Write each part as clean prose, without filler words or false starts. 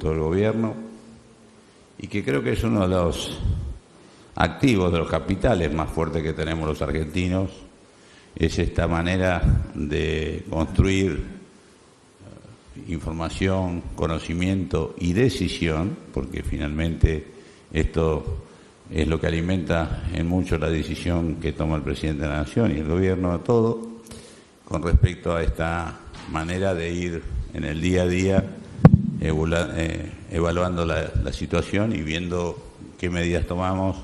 todo el gobierno y que creo que es uno de los activos, de los capitales más fuertes que tenemos los argentinos, es esta manera de construir información, conocimiento y decisión, porque finalmente esto es lo que alimenta en mucho la decisión que toma el presidente de la Nación y el gobierno, todo con respecto a esta manera de ir en el día a día evaluando la situación y viendo qué medidas tomamos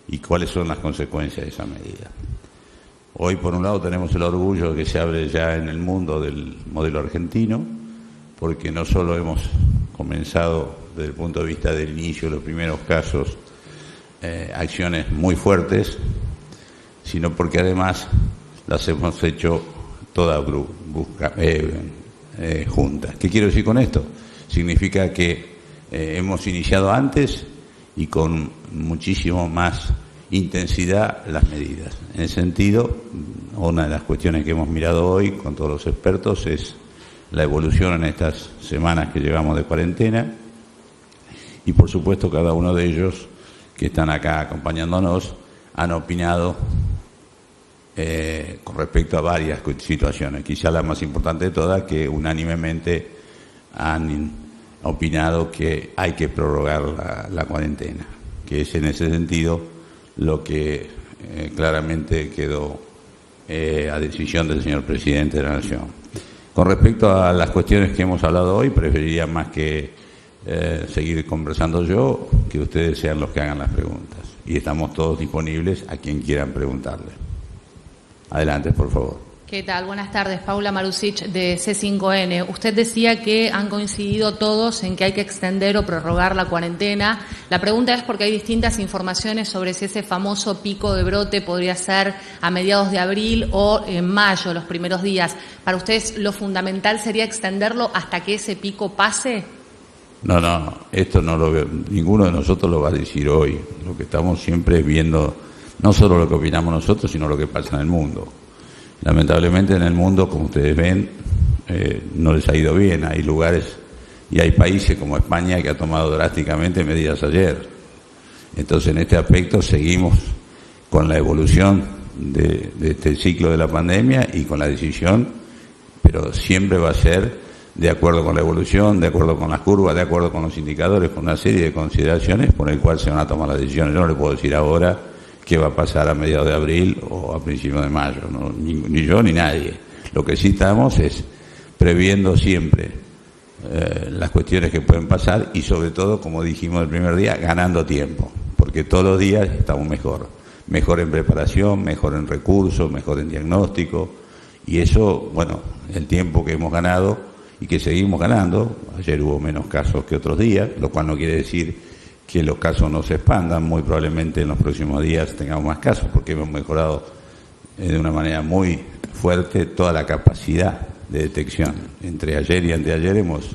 y cuáles son las consecuencias de esa medida. Hoy, por un lado, tenemos el orgullo de que se hable ya en el mundo del modelo argentino, porque no solo hemos comenzado desde el punto de vista del inicio de los primeros casos acciones muy fuertes, sino porque además las hemos hecho todas juntas. ¿Qué quiero decir con esto? Significa que hemos iniciado antes y con muchísimo más intensidad las medidas. En ese sentido, una de las cuestiones que hemos mirado hoy con todos los expertos es la evolución en estas semanas que llevamos de cuarentena y, por supuesto, cada uno de ellos que están acá acompañándonos han opinado con respecto a varias situaciones. Quizá la más importante de todas, que unánimemente han opinado que hay que prorrogar la cuarentena, que es en ese sentido lo que claramente quedó a decisión del señor presidente de la Nación. Con respecto a las cuestiones que hemos hablado hoy, preferiría más que seguir conversando yo, que ustedes sean los que hagan las preguntas. Y estamos todos disponibles a quien quieran preguntarle. Adelante, por favor. ¿Qué tal? Buenas tardes. Paula Marusic, de C5N. Usted decía que han coincidido todos en que hay que extender o prorrogar la cuarentena. La pregunta es porque hay distintas informaciones sobre si ese famoso pico de brote podría ser a mediados de abril o en mayo, los primeros días. ¿Para ustedes lo fundamental sería extenderlo hasta que ese pico pase? No, esto no lo veo. Ninguno de nosotros lo va a decir hoy. Lo que estamos siempre viendo, no solo lo que opinamos nosotros, sino lo que pasa en el mundo. Lamentablemente en el mundo, como ustedes ven, no les ha ido bien. Hay lugares y hay países como España que ha tomado drásticamente medidas ayer. Entonces, en este aspecto seguimos con la evolución de este ciclo de la pandemia y con la decisión, pero siempre va a ser de acuerdo con la evolución, de acuerdo con las curvas, de acuerdo con los indicadores, con una serie de consideraciones por el cual se van a tomar las decisiones. Yo no le puedo decir ahora qué va a pasar a mediados de abril o a principios de mayo, ¿no? Ni yo ni nadie. Lo que sí estamos es previendo siempre las cuestiones que pueden pasar y sobre todo, como dijimos el primer día, ganando tiempo, porque todos los días estamos mejor en preparación, mejor en recursos, mejor en diagnóstico, y eso, bueno, el tiempo que hemos ganado y que seguimos ganando. Ayer hubo menos casos que otros días, lo cual no quiere decir que los casos no se expandan. Muy probablemente en los próximos días tengamos más casos, porque hemos mejorado de una manera muy fuerte toda la capacidad de detección. Entre ayer y anteayer hemos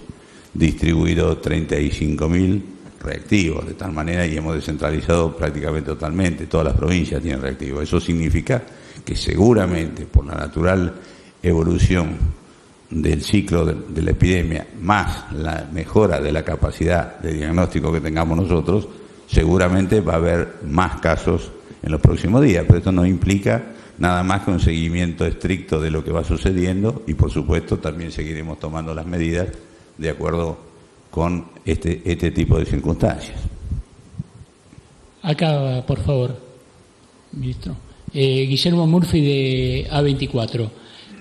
distribuido 35.000 reactivos, de tal manera, y hemos descentralizado prácticamente totalmente. Todas las provincias tienen reactivos. Eso significa que seguramente, por la natural evolución del ciclo de la epidemia, más la mejora de la capacidad de diagnóstico que tengamos nosotros, seguramente va a haber más casos en los próximos días, pero esto no implica nada más que un seguimiento estricto de lo que va sucediendo y, por supuesto, también seguiremos tomando las medidas de acuerdo con este tipo de circunstancias. Acá, por favor, ministro. Guillermo Murphy, de A24.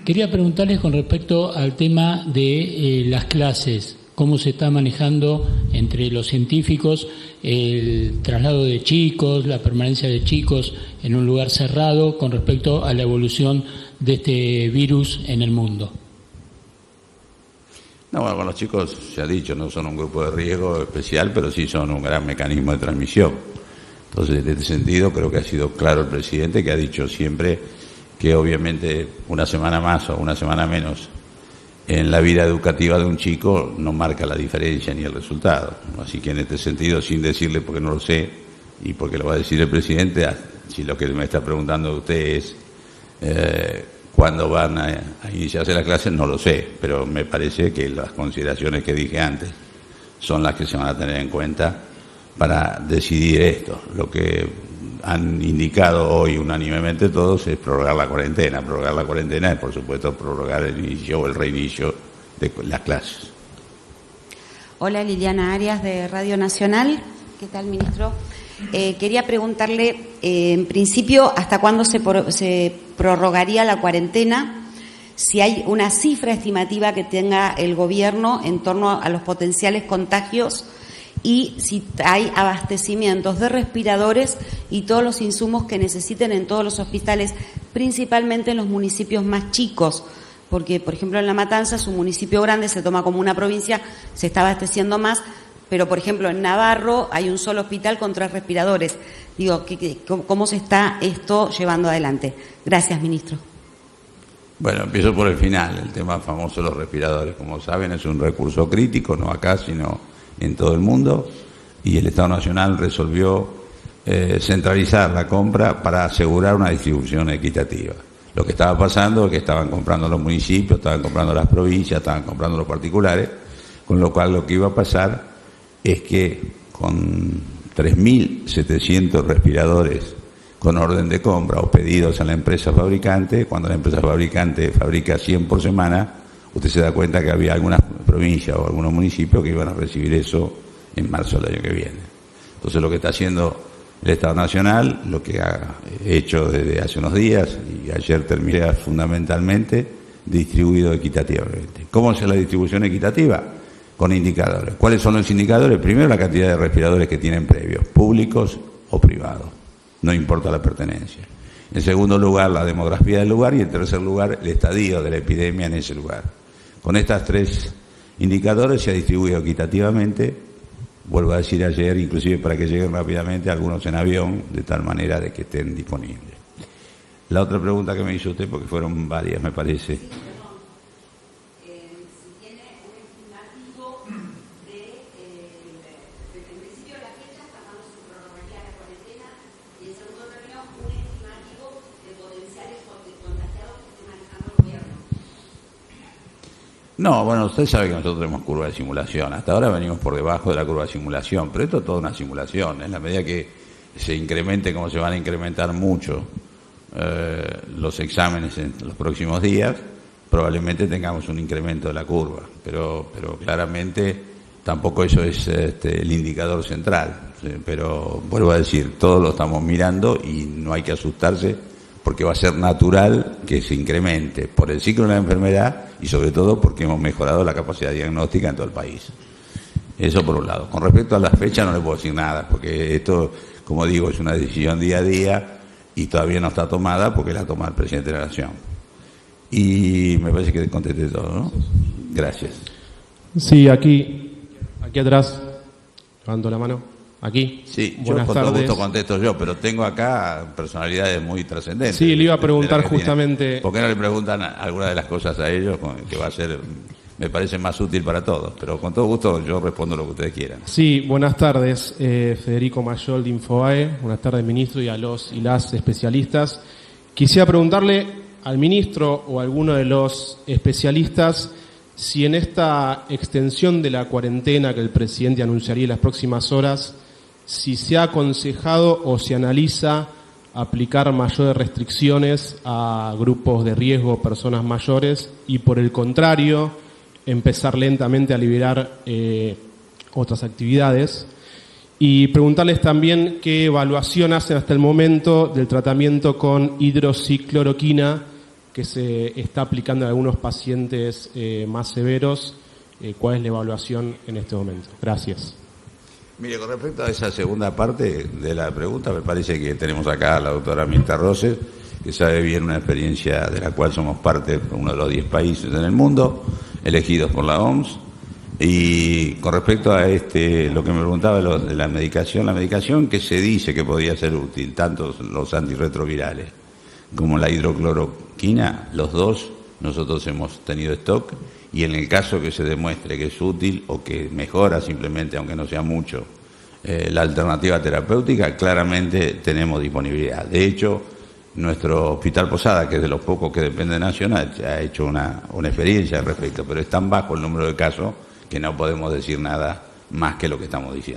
Quería preguntarles con respecto al tema de las clases, cómo se está manejando entre los científicos el traslado de chicos, la permanencia de chicos en un lugar cerrado con respecto a la evolución de este virus en el mundo. No, bueno, con los chicos, se ha dicho, no son un grupo de riesgo especial, pero sí son un gran mecanismo de transmisión. Entonces, en este sentido, creo que ha sido claro el presidente, que ha dicho siempre que obviamente una semana más o una semana menos en la vida educativa de un chico no marca la diferencia ni el resultado. Así que en este sentido, sin decirle porque no lo sé y porque lo va a decir el presidente, si lo que me está preguntando usted es cuándo van a iniciarse las clases, no lo sé, pero me parece que las consideraciones que dije antes son las que se van a tener en cuenta para decidir esto. Lo que han indicado hoy unánimemente todos es prorrogar la cuarentena. Prorrogar la cuarentena es, por supuesto, prorrogar el inicio o el reinicio de las clases. Hola, Liliana Arias de Radio Nacional. ¿Qué tal, ministro? Quería preguntarle, en principio, ¿hasta cuándo se prorrogaría la cuarentena? Si hay una cifra estimativa que tenga el gobierno en torno a los potenciales contagios y si hay abastecimientos de respiradores y todos los insumos que necesiten en todos los hospitales, principalmente en los municipios más chicos, porque, por ejemplo, en La Matanza es un municipio grande, se toma como una provincia, se está abasteciendo más, pero, por ejemplo, en Navarro hay un solo hospital con 3 respiradores. Digo, ¿cómo se está esto llevando adelante? Gracias, ministro. Bueno, empiezo por el final, el tema famoso de los respiradores. Como saben, es un recurso crítico, no acá, sino en todo el mundo, y el Estado Nacional resolvió centralizar la compra para asegurar una distribución equitativa. Lo que estaba pasando es que estaban comprando los municipios, estaban comprando las provincias, estaban comprando los particulares, con lo cual lo que iba a pasar es que con 3.700 respiradores con orden de compra o pedidos a la empresa fabricante, cuando la empresa fabricante fabrica 100 por semana, usted se da cuenta que había algunas provincias o algunos municipios que iban a recibir eso en marzo del año que viene. Entonces lo que está haciendo el Estado Nacional, lo que ha hecho desde hace unos días, y ayer terminé fundamentalmente, distribuido equitativamente. ¿Cómo es la distribución equitativa? Con indicadores. ¿Cuáles son los indicadores? Primero, la cantidad de respiradores que tienen previos, públicos o privados. No importa la pertenencia. En segundo lugar, la demografía del lugar, y en tercer lugar, el estadio de la epidemia en ese lugar. Con estas 3 indicadores se ha distribuido equitativamente, vuelvo a decir ayer, inclusive para que lleguen rápidamente algunos en avión, de tal manera de que estén disponibles. La otra pregunta que me hizo usted, porque fueron varias, me parece. No, bueno, usted sabe que nosotros tenemos curva de simulación. Hasta ahora venimos por debajo de la curva de simulación, pero esto es toda una simulación. En la medida que se incremente, como se van a incrementar mucho los exámenes en los próximos días, probablemente tengamos un incremento de la curva. Pero claramente tampoco eso es el indicador central. Pero vuelvo a decir, todos lo estamos mirando y no hay que asustarse, porque va a ser natural que se incremente por el ciclo de la enfermedad y sobre todo porque hemos mejorado la capacidad diagnóstica en todo el país. Eso por un lado. Con respecto a las fechas no le puedo decir nada, porque esto, como digo, es una decisión día a día y todavía no está tomada porque la toma el presidente de la Nación. Y me parece que contesté todo, ¿no? Gracias. Sí, aquí atrás, levanto la mano. Aquí. Sí, buenas yo con todo tardes. gusto contesto yo, pero tengo acá personalidades muy trascendentes. Sí, le iba a preguntar justamente. ¿Por qué no le preguntan algunas de las cosas a ellos que va a ser, me parece más útil para todos? Pero con todo gusto yo respondo lo que ustedes quieran. Sí, buenas tardes. Federico Mayol de Infobae. Buenas tardes, ministro, y a los y las especialistas. Quisiera preguntarle al ministro o a alguno de los especialistas si en esta extensión de la cuarentena que el presidente anunciaría en las próximas horas, si se ha aconsejado o se analiza aplicar mayores restricciones a grupos de riesgo, personas mayores, y por el contrario, empezar lentamente a liberar otras actividades. Y preguntarles también qué evaluación hacen hasta el momento del tratamiento con hidroxicloroquina que se está aplicando a algunos pacientes más severos. ¿Cuál es la evaluación en este momento? Gracias. Mire, con respecto a esa segunda parte de la pregunta, me parece que tenemos acá a la doctora Mirta Roses, que sabe bien una experiencia de la cual somos parte, uno de los 10 países en el mundo, elegidos por la OMS. Y con respecto a lo que me preguntaba de la medicación que se dice que podría ser útil, tanto los antirretrovirales como la hidrocloroquina, los dos nosotros hemos tenido stock, y en el caso que se demuestre que es útil o que mejora simplemente, aunque no sea mucho, la alternativa terapéutica, claramente tenemos disponibilidad. De hecho, nuestro Hospital Posada, que es de los pocos que depende de Nacional, ha hecho una experiencia al respecto, pero es tan bajo el número de casos que no podemos decir nada más que lo que estamos diciendo.